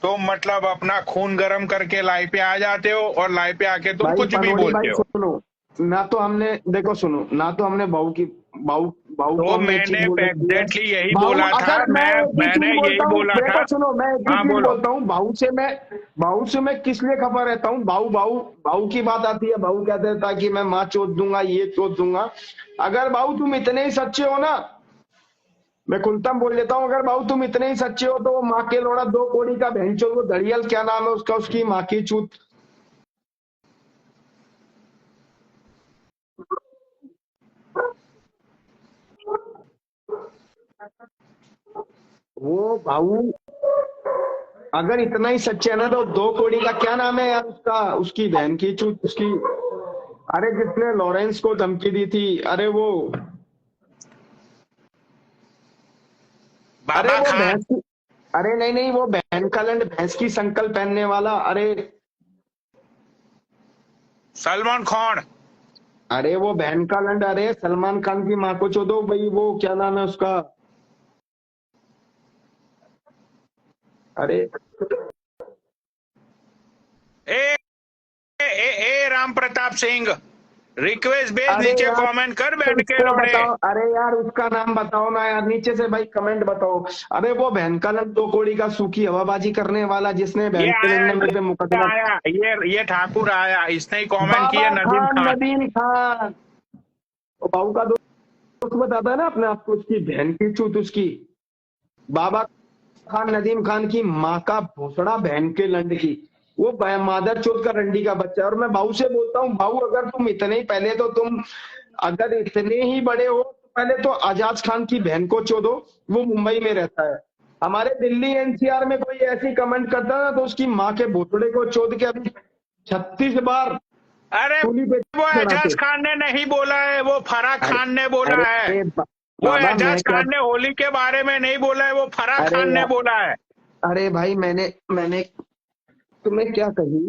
तुम मतलब अपना खून गर्म करके लाइव पे आ जाते हो और लाइव पे आके तुम कुछ भी बोलते हो। सुनो, ना तो हमने देखो सुनो, ना तो हमने बाऊ तो को मैंने एग्जैक्टली यही बोला था। मैंने यही बोला था। देखो सुनो, मैं एक ही हाँ चीज बोलो। बोलता हूँ, बाऊ से मैं किस लिए खबर रहता हूँ। बाऊ की बात आती है, बाऊ कहते था कि मैं माँ चोद दूंगा, ये चोद दूंगा। अगर बाऊ तुम इतने ही सच्चे हो ना, मैं खुलता बोल देता हूँ, अगर बाऊ तुम इतने ही सच्चे हो तो वो माँ के लोड़ा 2 कोड़ी का भैंचो, वो धड़ियल क्या नाम है उसका, उसकी माँ की चूत। वो भाऊ अगर इतना ही सच्चे है ना तो 2 कौड़ी का क्या नाम है यार उसका, उसकी बहन की चूत उसकी, अरे जिसने लॉरेंस को धमकी दी थी, अरे वो, अरे बाबा वो खान। भैंस की, अरे नहीं नहीं वो बहन का लंड भैंस की संकल पहनने वाला, अरे सलमान खान। अरे वो बहन का लंड, अरे सलमान खान की माँ को चोदो भाई, वो क्या नाम है उसका, अरे ए ए राम प्रताप सिंह, रिक्वेस्ट भेज, अरे नीचे यार कमेंट कर बैठ के उसको लोड़े। बताओ, अरे यार उसका नाम बताओ ना यार, नीचे से भाई कमेंट बताओ। अरे वो बहन का लंड 2 कौड़ी का सूखी हवाबाजी करने वाला जिसने ये बहन के आया, लंड में पे ये मुकदमा, आया, ये ठाकुर आया, इसने ही कमेंट बाबा किया, नदीम खान, खान। नदीम खान, वो बाबू का दोस्त बताता है ना अपने आप को, उसकी बहन की चूत उसकी, बाबा खान नदीम खान की माँ का भोसड़ा बहन के लंड की, वो मादर चोद का रंडी का बच्चा है। और मैं बाबू से बोलता हूँ, बाबू अगर तुम इतने ही पहले तो तुम अगर इतने ही बड़े हो तो पहले तो आजाद खान की बहन को चोदो, वो मुंबई में रहता है। हमारे दिल्ली एनसीआर में कोई ऐसी कमेंट करता है ना तो उसकी माँ के भोसड़े को चोद के अभी 36 बार अरे सूली पे वो चढ़ाते। एजाज खान ने नहीं बोला है, वो फराह अरे खान ने बोला है। अरे वो बाबा मैं एजाज क्या, खान ने होली के बारे में नहीं बोला है, वो फराह अरे खान ने यार, बोला है। अरे भाई मैंने मैंने तुम्हें क्या कही,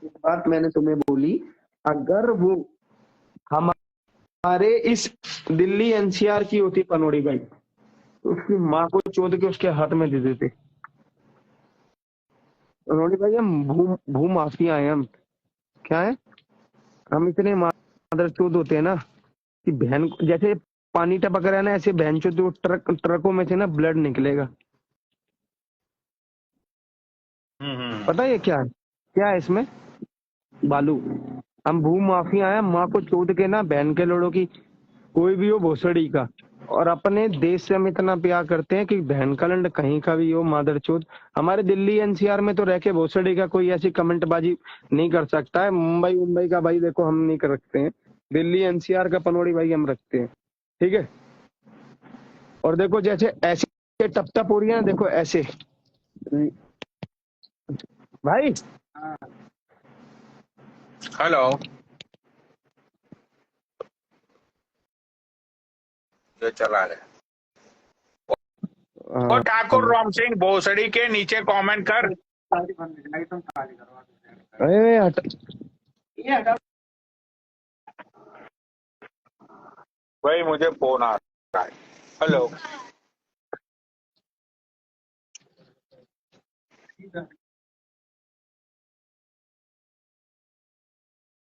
एक बात मैंने तुम्हें बोली, अगर वो हमारे इस दिल्ली एनसीआर की होती पनोड़ी भाई तो उसकी माँ को चोद के उसके हाथ में दे देते। पनोड़ी भाई हम भू माफिया हैं हम, क्या है, हम इतने मादर चोद होते हैं ना कि बहन जैसे पानी टपक रहा है ना, ऐसे बहन चोद वो ट्रकों में से ना ब्लड निकलेगा। पता है ये क्या है इसमें, बालू, हम भू माफिया हैं, माँ को चोद के ना बहन के लोड़ों की, कोई भी हो भोसड़ी का, और अपने देश से हम इतना प्यार करते हैं कि बहन का लंड कहीं का भी हो मादरचोद, हमारे दिल्ली एनसीआर में तो रह के भोसड़ी का कोई ऐसी कमेंटबाजी नहीं कर सकता है। मुंबई का भाई देखो हम नहीं कर रखते हैं, दिल्ली एनसीआर का पनोड़ी भाई हम रखते हैं, ठीक है। और देखो जैसे ऐसे टप टप हो रही है ना, देखो ऐसे भाई, हेलो, ये चला रहे। वो ठाकुर राम सिंह भोसड़ी के नीचे कमेंट कर। अरे हट, भाई मुझे फोन आ रहा है। हेलो।